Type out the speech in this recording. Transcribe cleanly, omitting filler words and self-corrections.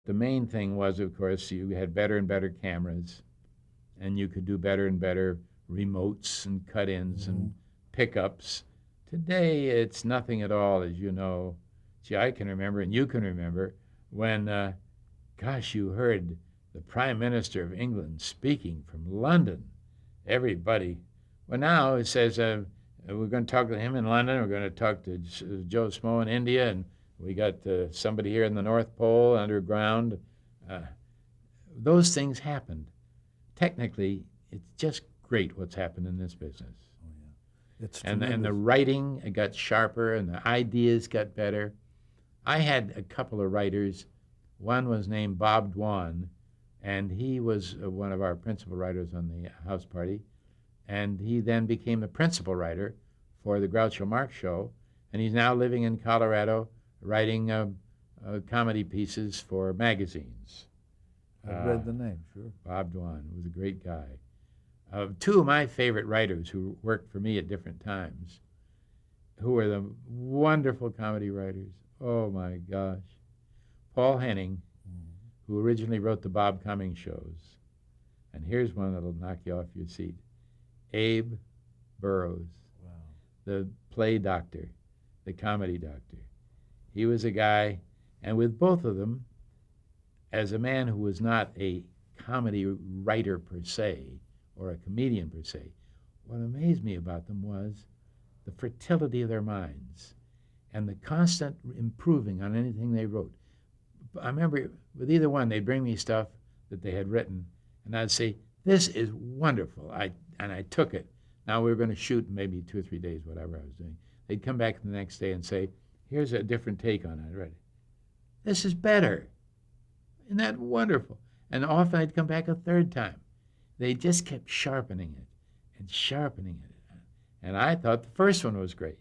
the main thing was, of course, you had better and better cameras, and you could do better and better remotes and cut-ins and pickups. Today, it's nothing at all, as you know. See, I can remember, and you can remember, when, gosh, you heard the Prime Minister of England speaking from London. Everybody. Well, now it says we're going to talk to him in London. We're going to talk to Joe Smo in India, and we got somebody here in the North Pole underground. Those things happened. Technically, it's just great what's happened in this business. Oh, yeah. It's and tremendous. the writing got sharper, and the ideas got better. I had a couple of writers. One was named Bob Dwan, and he was one of our principal writers on the House Party. And he then became the principal writer for the Groucho Marx show, and he's now living in Colorado writing comedy pieces for magazines. I've read the name, sure. Bob Dwan was a great guy. Two of my favorite writers who worked for me at different times, who were the wonderful comedy writers. Oh, my gosh. Paul Henning, who originally wrote the Bob Cummings shows. And here's one that'll knock you off your seat. Abe Burrows, Wow. the play doctor, the comedy doctor. He was a guy, and with both of them, as a man who was not a comedy writer per se, or a comedian per se, what amazed me about them was the fertility of their minds and the constant improving on anything they wrote. I remember with either one, they'd bring me stuff that they had written, and I'd say, this is wonderful. And I took it. Now we were going to shoot maybe 2 or 3 days, whatever I was doing. They'd come back the next day and say, here's a different take on it. I read it. This is better. Isn't that wonderful? And often I'd come back a third time. They just kept sharpening it and sharpening it. And I thought the first one was great.